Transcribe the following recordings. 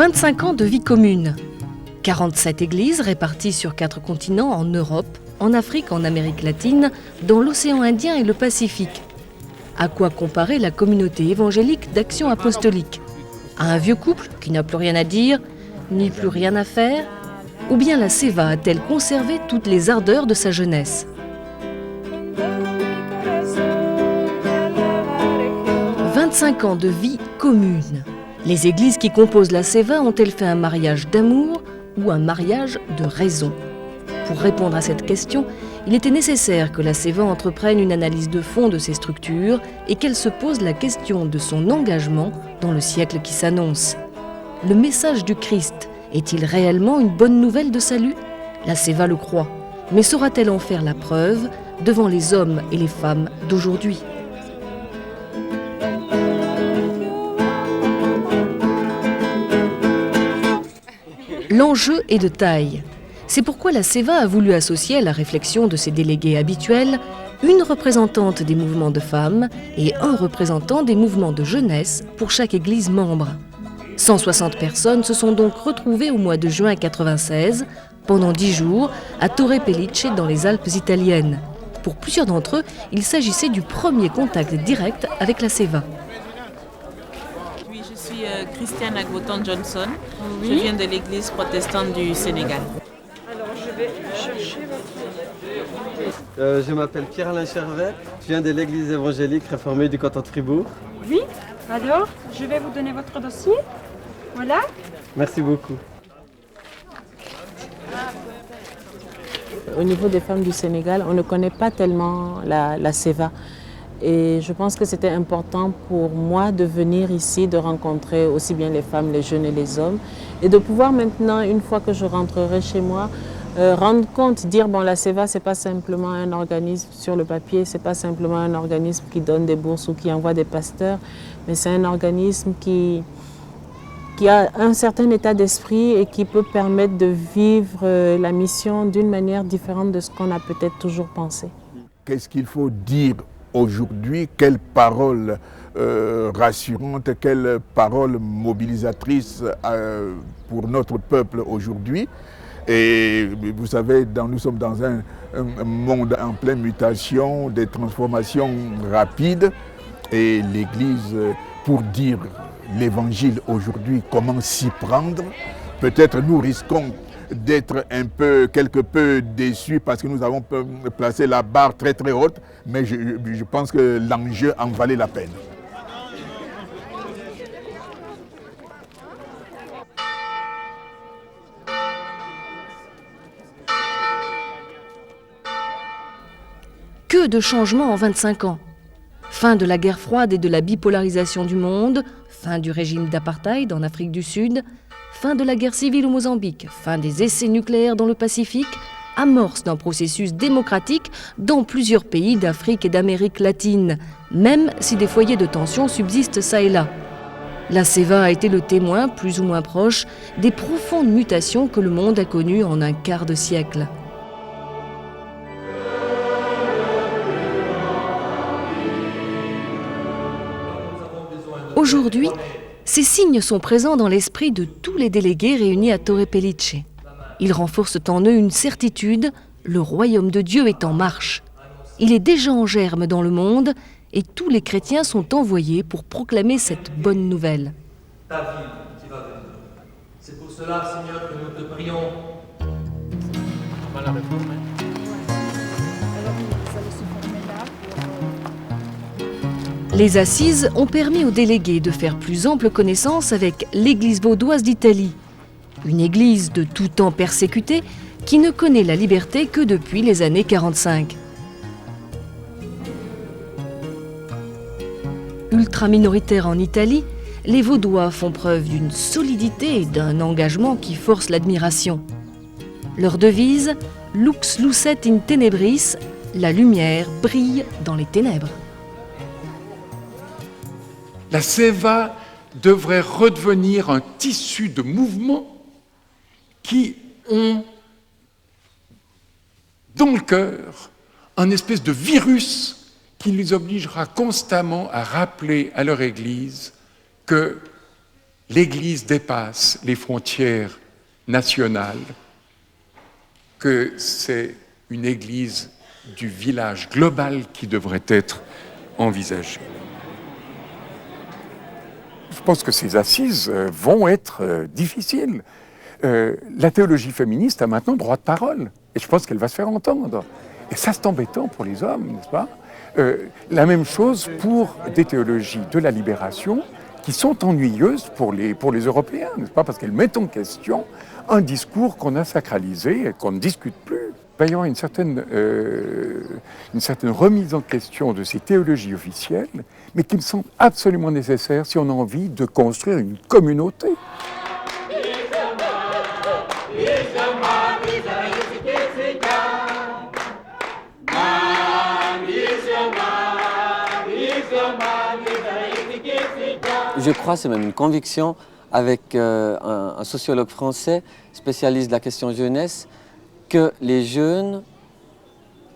25 ans de vie commune. 47 églises réparties sur 4 continents en Europe, en Afrique, en Amérique latine, dans l'océan Indien et le Pacifique. À quoi comparer la communauté évangélique d'Action apostolique? À un vieux couple qui n'a plus rien à dire, ni plus rien à faire? Ou bien la Seva a-t-elle conservé toutes les ardeurs de sa jeunesse? 25 ans de vie commune. Les églises qui composent la Seva ont-elles fait un mariage d'amour ou un mariage de raison? Pour répondre à cette question, il était nécessaire que la Seva entreprenne une analyse de fond de ses structures et qu'elle se pose la question de son engagement dans le siècle qui s'annonce. Le message du Christ est-il réellement une bonne nouvelle de salut? La Seva le croit, mais saura-t-elle en faire la preuve devant les hommes et les femmes d'aujourd'hui? L'enjeu est de taille. C'est pourquoi la Seva a voulu associer à la réflexion de ses délégués habituels une représentante des mouvements de femmes et un représentant des mouvements de jeunesse pour chaque église membre. 160 personnes se sont donc retrouvées au mois de juin 1996, pendant 10 jours, à Torre Pellice dans les Alpes italiennes. Pour plusieurs d'entre eux, il s'agissait du premier contact direct avec la Seva. Je suis Christiane Agboton Johnson. Oui. Je viens de l'église protestante du Sénégal. Alors, je vais chercher votre... Je m'appelle Pierre-Alain Chervet. Je viens de l'église évangélique réformée du canton de Fribourg. Oui, alors, je vais vous donner votre dossier. Voilà. Merci beaucoup. Au niveau des femmes du Sénégal, on ne connaît pas tellement la Seva. Et je pense que c'était important pour moi de venir ici, de rencontrer aussi bien les femmes, les jeunes et les hommes, et de pouvoir maintenant, une fois que je rentrerai chez moi, rendre compte, dire bon, la Seva, c'est pas simplement un organisme sur le papier, c'est pas simplement un organisme qui donne des bourses ou qui envoie des pasteurs, mais c'est un organisme qui a un certain état d'esprit et qui peut permettre de vivre la mission d'une manière différente de ce qu'on a peut-être toujours pensé. Qu'est-ce qu'il faut dire aujourd'hui? Quelles paroles rassurantes, quelles paroles mobilisatrices pour notre peuple aujourd'hui? Et vous savez, nous sommes dans un monde en pleine mutation, des transformations rapides. Et l'Église, pour dire l'Évangile aujourd'hui, comment s'y prendre, peut-être nous risquons d'être quelque peu déçus parce que nous avons placé la barre très très haute, mais je pense que l'enjeu en valait la peine. Que de changements en 25 ans! Fin de la guerre froide et de la bipolarisation du monde, fin du régime d'apartheid en Afrique du Sud, fin de la guerre civile au Mozambique, fin des essais nucléaires dans le Pacifique, amorce d'un processus démocratique dans plusieurs pays d'Afrique et d'Amérique latine, même si des foyers de tension subsistent çà et là. La Seva a été le témoin, plus ou moins proche, des profondes mutations que le monde a connues en un quart de siècle. Aujourd'hui, ces signes sont présents dans l'esprit de tous les délégués réunis à Torre Pellice. Ils renforcent en eux une certitude, le royaume de Dieu est en marche. Il est déjà en germe dans le monde et tous les chrétiens sont envoyés pour proclamer cette bonne nouvelle. Ta vie qui va venir. C'est pour cela, Seigneur, que nous te prions. Voilà la réforme. Les assises ont permis aux délégués de faire plus ample connaissance avec l'Église vaudoise d'Italie, une église de tout temps persécutée qui ne connaît la liberté que depuis les années 45. Ultra minoritaires en Italie, les Vaudois font preuve d'une solidité et d'un engagement qui force l'admiration. Leur devise, Lux lucet in tenebris, la lumière brille dans les ténèbres. La Seva devrait redevenir un tissu de mouvements qui ont dans le cœur un espèce de virus qui les obligera constamment à rappeler à leur Église que l'Église dépasse les frontières nationales, que c'est une Église du village global qui devrait être envisagée. Je pense que ces assises vont être difficiles. La théologie féministe a maintenant droit de parole, et je pense qu'elle va se faire entendre. Et ça, c'est embêtant pour les hommes, n'est-ce pas ? La même chose pour des théologies de la libération qui sont ennuyeuses pour les Européens, n'est-ce pas ? Parce qu'elles mettent en question un discours qu'on a sacralisé et qu'on ne discute plus. Il va y avoir une certaine remise en question de ces théologies officielles, mais qui me semble absolument nécessaire si on a envie de construire une communauté. Je crois, c'est même une conviction, avec un sociologue français spécialiste de la question jeunesse, que les jeunes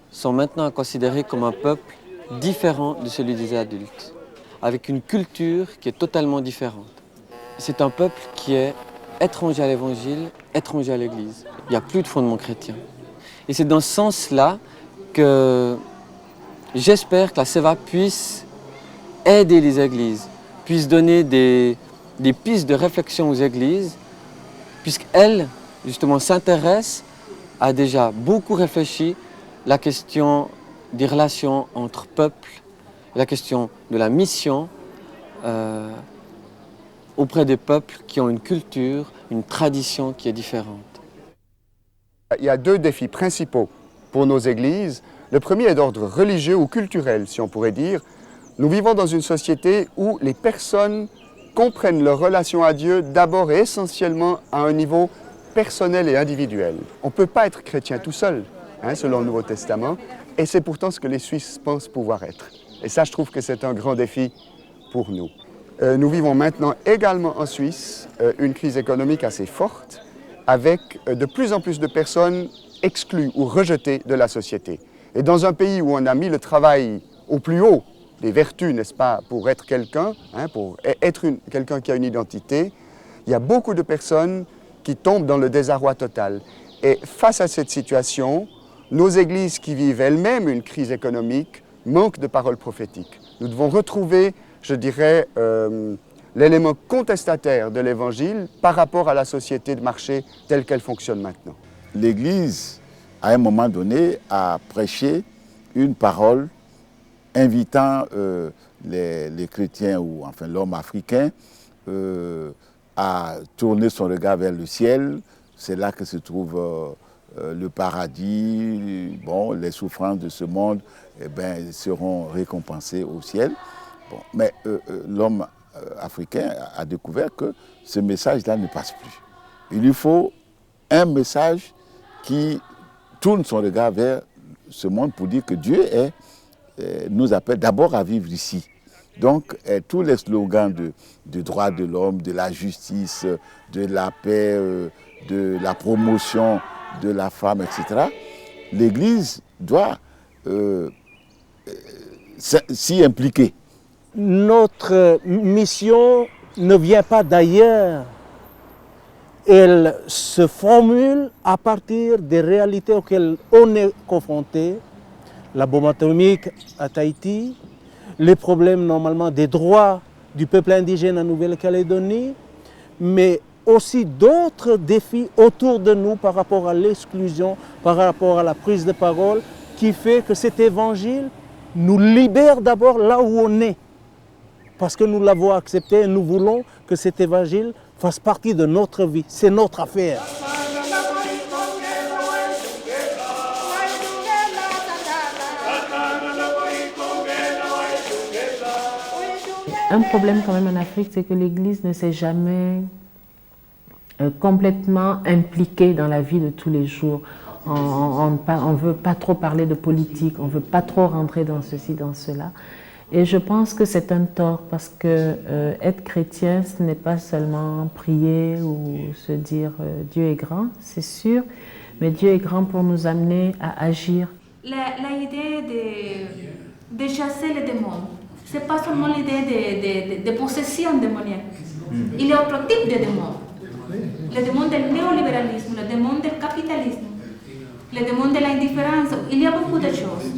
sont maintenant considérés comme un peuple différent de celui des adultes, avec une culture qui est totalement différente. C'est un peuple qui est étranger à l'Évangile, étranger à l'Église. Il n'y a plus de fondement chrétien. Et c'est dans ce sens-là que j'espère que la CEVA puisse aider les églises, puisse donner des pistes de réflexion aux églises, puisqu'elles, justement, s'intéressent à déjà beaucoup réfléchi la question des relations entre peuples, la question de la mission auprès des peuples qui ont une culture, une tradition qui est différente. Il y a deux défis principaux pour nos églises. Le premier est d'ordre religieux ou culturel, si on pourrait dire. Nous vivons dans une société où les personnes comprennent leur relation à Dieu d'abord et essentiellement à un niveau personnel et individuel. On ne peut pas être chrétien tout seul, selon le Nouveau Testament, et c'est pourtant ce que les Suisses pensent pouvoir être. Et ça, je trouve que c'est un grand défi pour nous. Nous vivons maintenant également en Suisse une crise économique assez forte, avec de plus en plus de personnes exclues ou rejetées de la société. Et dans un pays où on a mis le travail au plus haut des vertus, n'est-ce pas, pour être quelqu'un, pour être quelqu'un qui a une identité, il y a beaucoup de personnes qui tombent dans le désarroi total. Et face à cette situation, nos églises qui vivent elles-mêmes une crise économique manquent de paroles prophétiques. Nous devons retrouver, je dirais, l'élément contestataire de l'Évangile par rapport à la société de marché telle qu'elle fonctionne maintenant. L'Église, à un moment donné, a prêché une parole invitant les chrétiens, ou enfin l'homme africain, à tourner son regard vers le ciel. C'est là que se trouve le paradis. Bon, les souffrances de ce monde seront récompensées au ciel. Bon, mais l'homme africain a découvert que ce message-là ne passe plus. Il lui faut un message qui tourne son regard vers ce monde pour dire que Dieu nous appelle d'abord à vivre ici. Donc, tous les slogans de droits de l'homme, de la justice, de la paix, de la promotion de la femme, etc., l'Église doit s'y impliquer. Notre mission ne vient pas d'ailleurs. Elle se formule à partir des réalités auxquelles on est confronté. La bombe atomique à Tahiti, les problèmes normalement des droits du peuple indigène en Nouvelle-Calédonie, mais aussi d'autres défis autour de nous par rapport à l'exclusion, par rapport à la prise de parole, qui fait que cet évangile nous libère d'abord là où on est. Parce que nous l'avons accepté et nous voulons que cet évangile fasse partie de notre vie. C'est notre affaire. Un problème quand même en Afrique, c'est que l'Église ne s'est jamais complètement impliquée dans la vie de tous les jours. On ne veut pas trop parler de politique, on ne veut pas trop rentrer dans ceci, dans cela. Et je pense que c'est un tort parce que être chrétien, ce n'est pas seulement prier ou se dire Dieu est grand, c'est sûr, mais Dieu est grand pour nous amener à agir. L'idée de chasser les démons, ce n'est pas seulement l'idée de possession démoniaque, Il y a autre type de démons. Le démon du néolibéralisme, le démon du capitalisme, le démon de l'indifférence. Il y a beaucoup de choses.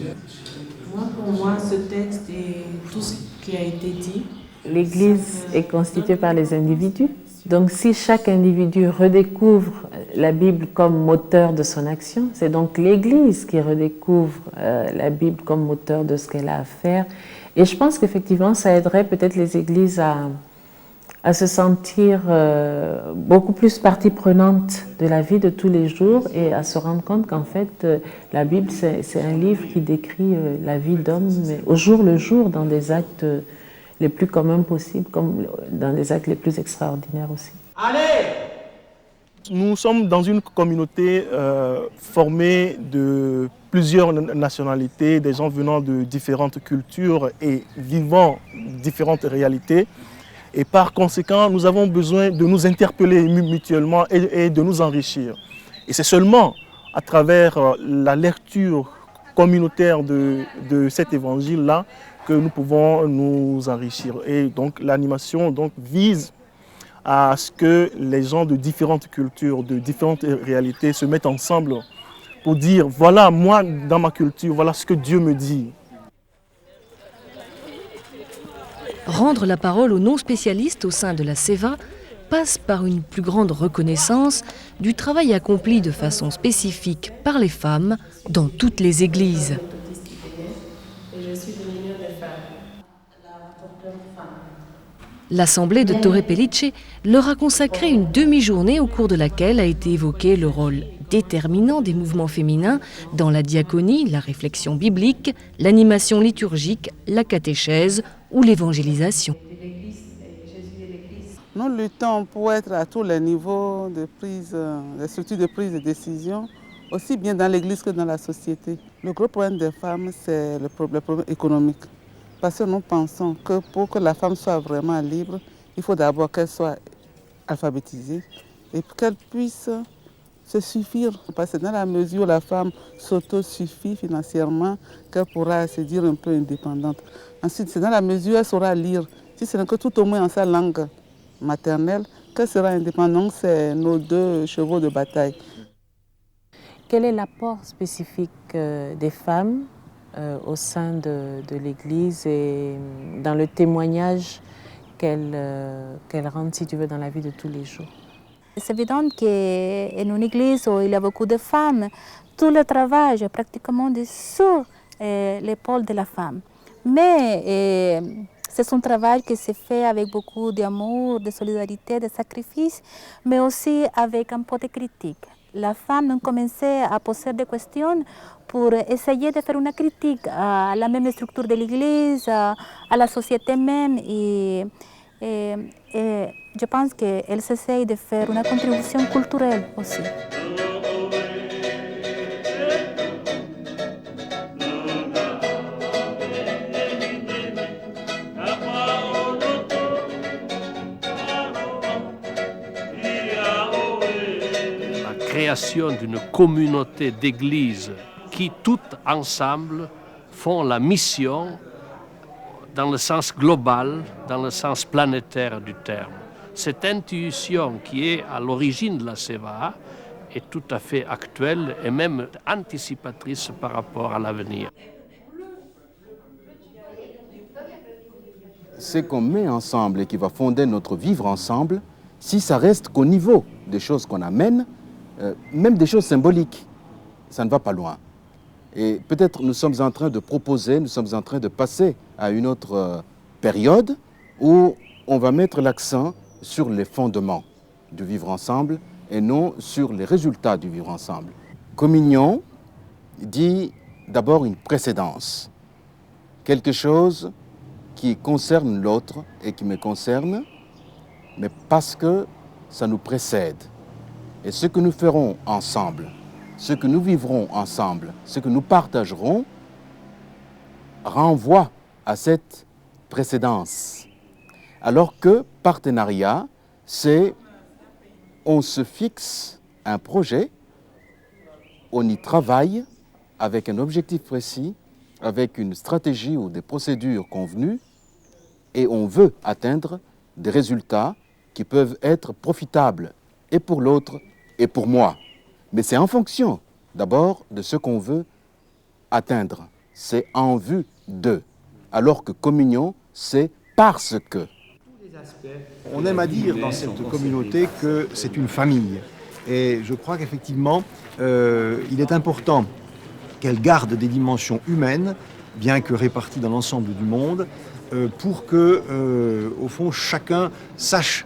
Pour moi, ce texte et tout ce qui a été dit, l'Église est constituée par les individus. Donc si chaque individu redécouvre la Bible comme moteur de son action, c'est donc l'Église qui redécouvre la Bible comme moteur de ce qu'elle a à faire. Et je pense qu'effectivement, ça aiderait peut-être les églises à se sentir beaucoup plus partie prenante de la vie de tous les jours et à se rendre compte qu'en fait, la Bible, c'est un livre qui décrit la vie d'homme au jour le jour, dans des actes les plus communs possibles, comme dans des actes les plus extraordinaires aussi. Allez! Nous sommes dans une communauté formée de plusieurs nationalités, des gens venant de différentes cultures et vivant différentes réalités. Et par conséquent, nous avons besoin de nous interpeller mutuellement et de nous enrichir. Et c'est seulement à travers la lecture communautaire de cet évangile-là que nous pouvons nous enrichir. Et donc l'animation vise à ce que les gens de différentes cultures, de différentes réalités se mettent ensemble pour dire, voilà, moi, dans ma culture, voilà ce que Dieu me dit. Rendre la parole aux non-spécialistes au sein de la CEVA passe par une plus grande reconnaissance du travail accompli de façon spécifique par les femmes dans toutes les églises. L'Assemblée de Torre Pellice leur a consacré une demi-journée au cours de laquelle a été évoqué le rôle déterminant des mouvements féminins dans la diaconie, la réflexion biblique, l'animation liturgique, la catéchèse ou l'évangélisation. Nous luttons pour être à tous les niveaux de des structures de prise de décision, aussi bien dans l'Église que dans la société. Le gros problème des femmes, c'est le problème économique. Parce que nous pensons que pour que la femme soit vraiment libre, il faut d'abord qu'elle soit alphabétisée et qu'elle puisse se suffire. Parce que dans la mesure où la femme s'autosuffit financièrement, qu'elle pourra se dire un peu indépendante. Ensuite, c'est dans la mesure où elle saura lire, si ce n'est que tout au moins en sa langue maternelle, qu'elle sera indépendante. C'est nos deux chevaux de bataille. Quel est l'apport spécifique des femmes au sein de l'Église et dans le témoignage qu'elles rendent, si tu veux, dans la vie de tous les jours? C'est évident qu'en une église où il y a beaucoup de femmes, tout le travail est pratiquement sur l'épaule de la femme. Mais c'est un travail qui se fait avec beaucoup d'amour, de solidarité, de sacrifice, mais aussi avec un peu de critique. La femme a commencé à poser des questions pour essayer de faire une critique à la même structure de l'Église, à la société même. Et je pense qu'elle essaie de faire une contribution culturelle aussi. Création d'une communauté d'églises qui, toutes ensemble, font la mission dans le sens global, dans le sens planétaire du terme. Cette intuition qui est à l'origine de la CEVA est tout à fait actuelle et même anticipatrice par rapport à l'avenir. Ce qu'on met ensemble et qui va fonder notre vivre ensemble, si ça reste qu'au niveau des choses qu'on amène, même des choses symboliques, ça ne va pas loin. Et peut-être nous sommes en train de proposer, nous sommes en train de passer à une autre période où on va mettre l'accent sur les fondements du vivre ensemble et non sur les résultats du vivre ensemble. Communion dit d'abord une précédence, quelque chose qui concerne l'autre et qui me concerne, mais parce que ça nous précède. Et ce que nous ferons ensemble, ce que nous vivrons ensemble, ce que nous partagerons, renvoie à cette précédence. Alors que partenariat, c'est on se fixe un projet, on y travaille avec un objectif précis, avec une stratégie ou des procédures convenues, et on veut atteindre des résultats qui peuvent être profitables et pour l'autre et pour moi. Mais c'est en fonction d'abord de ce qu'on veut atteindre. C'est en vue de. Alors que communion, c'est parce que. On aime à dire dans cette communauté que c'est une famille. Et je crois qu'effectivement, il est important qu'elle garde des dimensions humaines, bien que réparties dans l'ensemble du monde, pour que, au fond, chacun sache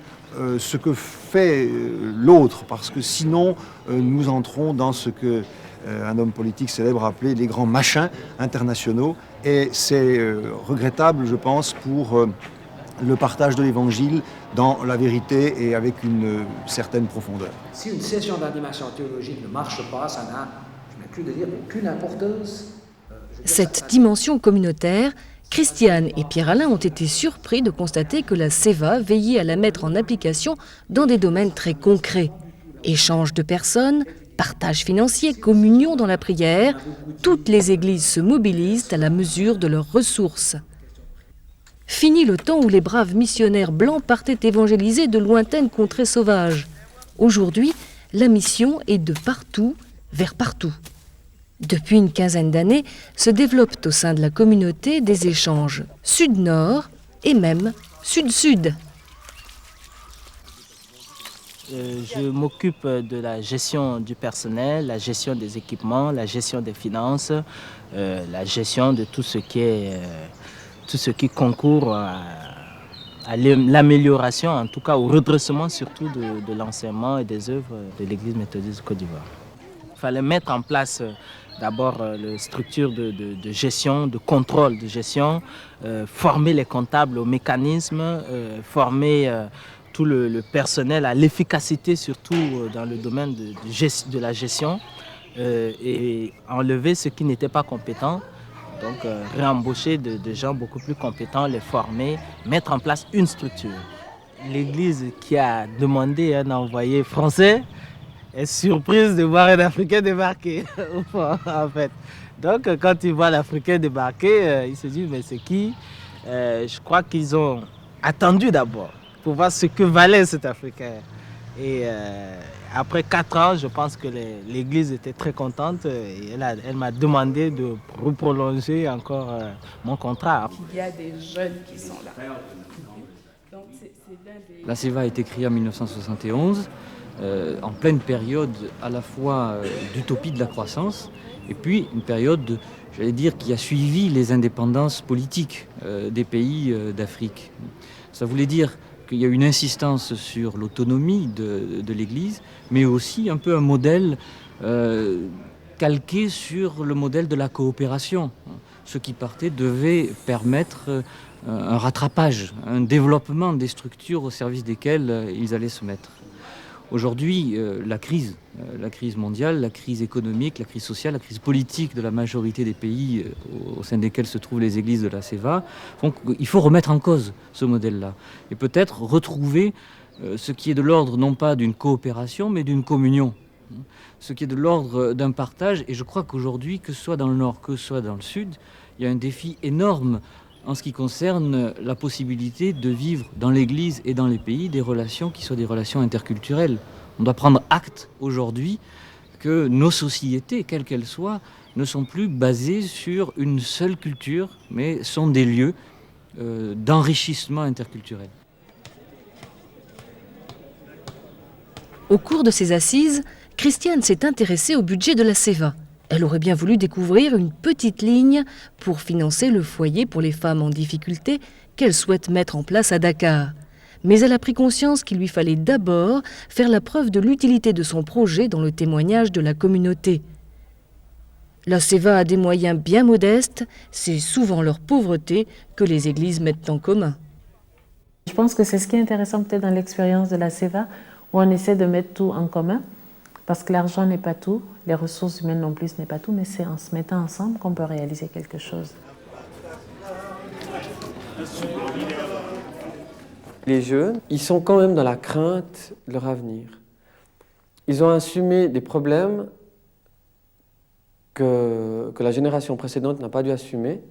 ce que fait l'autre, parce que sinon, nous entrons dans ce que un homme politique célèbre appelait les grands machins internationaux, et c'est regrettable, je pense, pour le partage de l'Évangile dans la vérité et avec une certaine profondeur. Si une session d'animation théologique ne marche pas, ça n'a, je n'ai plus de dire, aucune importance. Cette dimension communautaire, Christiane et Pierre-Alain ont été surpris de constater que la CEVA veillait à la mettre en application dans des domaines très concrets. Échange de personnes, partage financier, communion dans la prière, toutes les églises se mobilisent à la mesure de leurs ressources. Fini le temps où les braves missionnaires blancs partaient évangéliser de lointaines contrées sauvages. Aujourd'hui, la mission est de partout vers partout. Depuis une quinzaine d'années, se développent au sein de la communauté des échanges sud-nord et même sud-sud. Je m'occupe de la gestion du personnel, la gestion des équipements, la gestion des finances, la gestion de tout ce qui concourt à l'amélioration, en tout cas au redressement surtout de l'enseignement et des œuvres de l'Église méthodiste de Côte d'Ivoire. Il fallait mettre en place d'abord la structure de gestion, de contrôle de gestion, former les comptables au mécanisme, former tout le personnel à l'efficacité, surtout dans le domaine de la gestion, et enlever ceux qui n'étaient pas compétents. Donc réembaucher de gens beaucoup plus compétents, les former, mettre en place une structure. L'Église qui a demandé un envoyé français est surprise de voir un Africain débarquer, en fait. Donc quand ils voient l'Africain débarquer, ils se disent mais c'est qui? Je crois qu'ils ont attendu d'abord pour voir ce que valait cet Africain. Et après 4 ans, je pense que l'Église était très contente et elle m'a demandé de prolonger encore mon contrat. Il y a des jeunes qui sont là. Donc, La CEVA a été créée en 1971, en pleine période à la fois d'utopie de la croissance et puis une période, j'allais dire, qui a suivi les indépendances politiques des pays d'Afrique. Ça voulait dire qu'il y a une insistance sur l'autonomie de l'Église, mais aussi un peu un modèle calqué sur le modèle de la coopération. Ce qui partait devait permettre un rattrapage, un développement des structures au service desquelles ils allaient se mettre. Aujourd'hui, la crise mondiale, la crise économique, la crise sociale, la crise politique de la majorité des pays au sein desquels se trouvent les églises de la CEVA, font qu'il faut remettre en cause ce modèle-là et peut-être retrouver ce qui est de l'ordre non pas d'une coopération mais d'une communion, ce qui est de l'ordre d'un partage. Et je crois qu'aujourd'hui, que ce soit dans le nord, que ce soit dans le sud, il y a un défi énorme en ce qui concerne la possibilité de vivre dans l'Église et dans les pays des relations qui soient des relations interculturelles. On doit prendre acte aujourd'hui que nos sociétés, quelles qu'elles soient, ne sont plus basées sur une seule culture, mais sont des lieux d'enrichissement interculturel. Au cours de ces assises, Christiane s'est intéressée au budget de la CEVA. Elle aurait bien voulu découvrir une petite ligne pour financer le foyer pour les femmes en difficulté qu'elle souhaite mettre en place à Dakar. Mais elle a pris conscience qu'il lui fallait d'abord faire la preuve de l'utilité de son projet dans le témoignage de la communauté. La CEVA a des moyens bien modestes, c'est souvent leur pauvreté que les églises mettent en commun. Je pense que c'est ce qui est intéressant peut-être dans l'expérience de la CEVA, où on essaie de mettre tout en commun. Parce que l'argent n'est pas tout, les ressources humaines non plus ce n'est pas tout, mais c'est en se mettant ensemble qu'on peut réaliser quelque chose. Les jeunes, ils sont quand même dans la crainte de leur avenir. Ils ont assumé des problèmes que la génération précédente n'a pas dû assumer.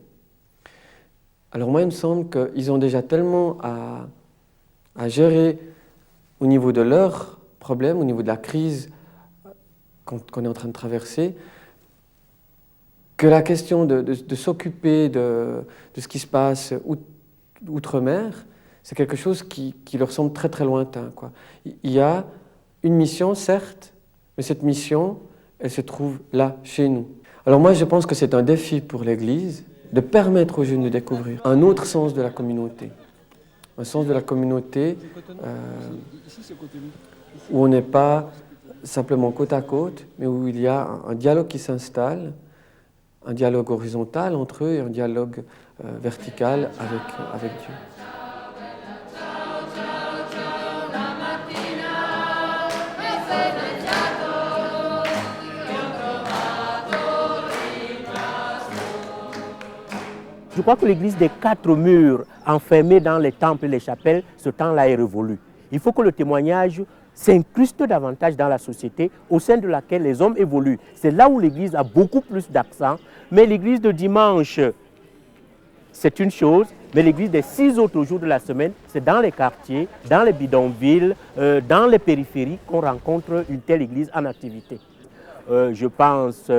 Alors moi, il me semble qu'ils ont déjà tellement à gérer au niveau de leurs problèmes, au niveau de la crise qu'on est en train de traverser, que la question de s'occuper de ce qui se passe outre-mer, c'est quelque chose qui leur semble très très lointain, quoi. Il y a une mission, certes, mais cette mission, elle se trouve là, chez nous. Alors moi, je pense que c'est un défi pour l'Église de permettre aux jeunes de découvrir un autre sens de la communauté. Un sens de la communauté où on n'est pas simplement côte à côte, mais où il y a un dialogue qui s'installe, un dialogue horizontal entre eux et un dialogue vertical avec Dieu. Je crois que l'église des 4 murs, enfermée dans les temples et les chapelles, ce temps-là est révolu. Il faut que le témoignage s'incruste davantage dans la société au sein de laquelle les hommes évoluent. C'est là où l'église a beaucoup plus d'accent. Mais l'église de dimanche, c'est une chose, mais l'église des 6 autres jours de la semaine, c'est dans les quartiers, dans les bidonvilles, dans les périphéries qu'on rencontre une telle église en activité. Je pense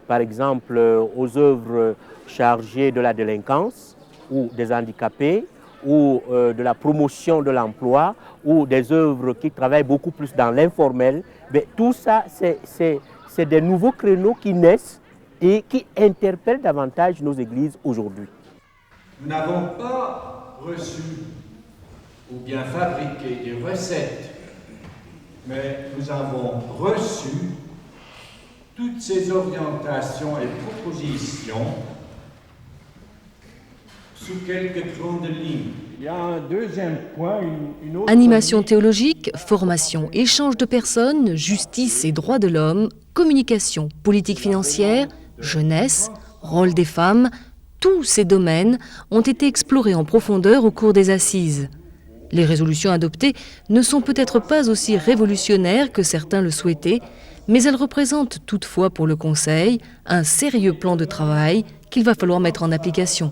par exemple aux œuvres chargées de la délinquance ou des handicapés ou de la promotion de l'emploi ou des œuvres qui travaillent beaucoup plus dans l'informel. Tout ça, c'est des nouveaux créneaux qui naissent et qui interpellent davantage nos églises aujourd'hui. Nous n'avons pas reçu ou bien fabriqué des recettes, mais nous avons reçu toutes ces orientations et propositions sous quelques grandes lignes. Il y a un deuxième point, une autre... Animation théologique, formation, échange de personnes, justice et droits de l'homme, communication, politique financière, jeunesse, rôle des femmes, tous ces domaines ont été explorés en profondeur au cours des assises. Les résolutions adoptées ne sont peut-être pas aussi révolutionnaires que certains le souhaitaient, mais elles représentent toutefois pour le Conseil un sérieux plan de travail qu'il va falloir mettre en application.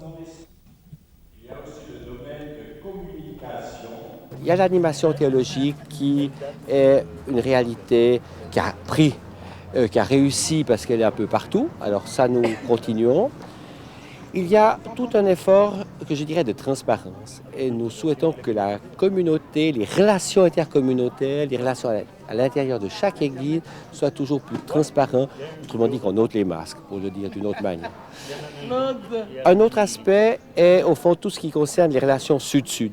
Il y a l'animation théologique qui est une réalité qui a qui a réussi parce qu'elle est un peu partout. Alors ça, nous continuons. Il y a tout un effort que je dirais de transparence et nous souhaitons que la communauté, les relations intercommunautaires, les relations à l'intérieur de chaque église soient toujours plus transparentes, autrement dit qu'on ôte les masques, pour le dire d'une autre manière. Un autre aspect est au fond tout ce qui concerne les relations sud-sud.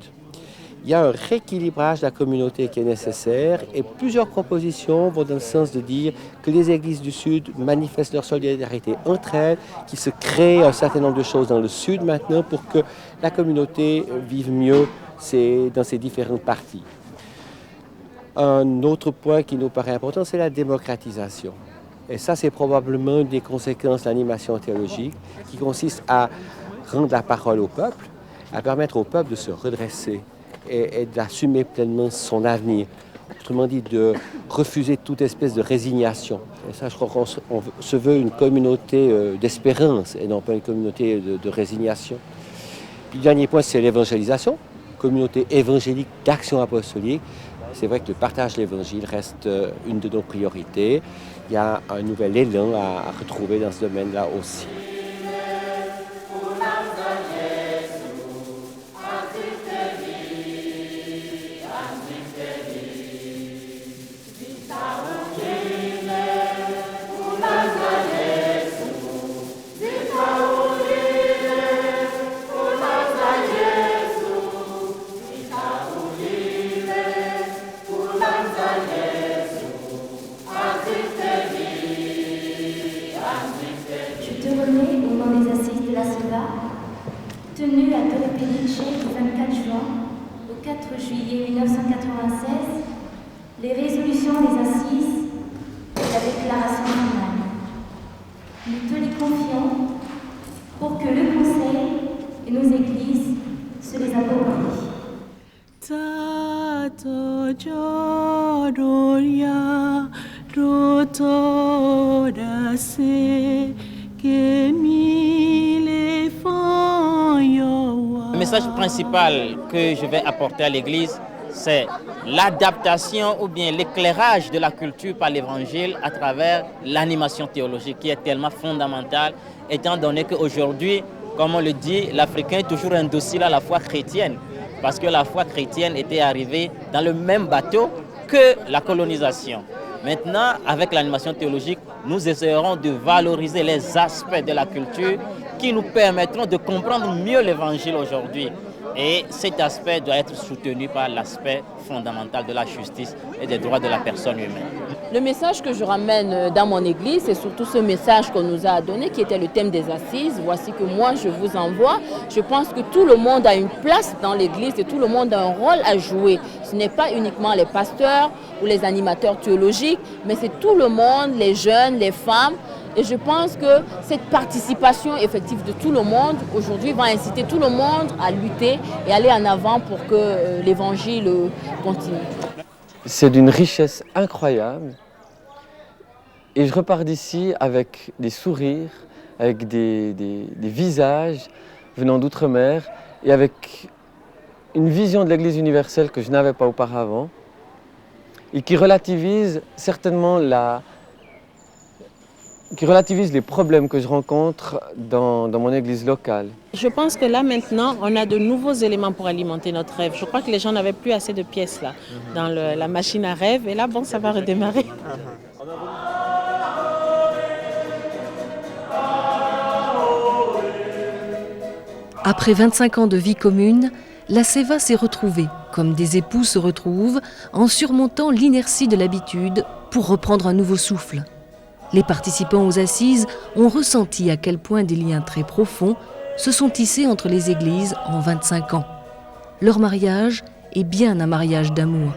Il y a un rééquilibrage de la communauté qui est nécessaire et plusieurs propositions vont dans le sens de dire que les églises du Sud manifestent leur solidarité entre elles, qu'il se crée un certain nombre de choses dans le Sud maintenant pour que la communauté vive mieux dans ses différentes parties. Un autre point qui nous paraît important, c'est la démocratisation. Et ça, c'est probablement une des conséquences de l'animation théologique qui consiste à rendre la parole au peuple, à permettre au peuple de se redresser et d'assumer pleinement son avenir. Autrement dit, de refuser toute espèce de résignation. Et ça, je crois qu'on se veut une communauté d'espérance et non pas une communauté de résignation. Le dernier point, c'est l'évangélisation. Communauté évangélique d'action apostolique. C'est vrai que le partage de l'évangile reste une de nos priorités. Il y a un nouvel élan à retrouver dans ce domaine-là aussi. Tenue à Torre Pellice le 24 juin au 4 juillet 1996, les résolutions des assises et la déclaration finale. Nous te les confions pour que le Conseil et nos églises se les approprient. Le message principal que je vais apporter à l'Église, c'est l'adaptation ou bien l'éclairage de la culture par l'évangile à travers l'animation théologique qui est tellement fondamentale, étant donné qu'aujourd'hui, comme on le dit, l'Africain est toujours indocile à la foi chrétienne, parce que la foi chrétienne était arrivée dans le même bateau que la colonisation. Maintenant, avec l'animation théologique, nous essaierons de valoriser les aspects de la culture qui nous permettront de comprendre mieux l'évangile aujourd'hui. Et cet aspect doit être soutenu par l'aspect fondamental de la justice et des droits de la personne humaine. Le message que je ramène dans mon église, c'est surtout ce message qu'on nous a donné, qui était le thème des assises. Voici que moi je vous envoie. Je pense que tout le monde a une place dans l'église et tout le monde a un rôle à jouer. Ce n'est pas uniquement les pasteurs ou les animateurs théologiques, mais c'est tout le monde, les jeunes, les femmes. Et je pense que cette participation effective de tout le monde, aujourd'hui, va inciter tout le monde à lutter et aller en avant pour que l'évangile continue. C'est d'une richesse incroyable. Et je repars d'ici avec des sourires, avec des visages venant d'outre-mer et avec une vision de l'Église universelle que je n'avais pas auparavant et qui relativise certainement les problèmes que je rencontre dans mon église locale. Je pense que là maintenant, on a de nouveaux éléments pour alimenter notre rêve. Je crois que les gens n'avaient plus assez de pièces là, dans la machine à rêve. Et là, bon, ça va redémarrer. Après 25 ans de vie commune, la Seva s'est retrouvée, comme des époux se retrouvent, en surmontant l'inertie de l'habitude pour reprendre un nouveau souffle. Les participants aux assises ont ressenti à quel point des liens très profonds se sont tissés entre les églises en 25 ans. Leur mariage est bien un mariage d'amour.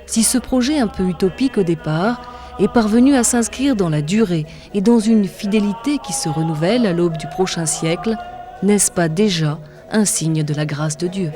Si ce projet un peu utopique au départ est parvenu à s'inscrire dans la durée et dans une fidélité qui se renouvelle à l'aube du prochain siècle, n'est-ce pas déjà un signe de la grâce de Dieu ?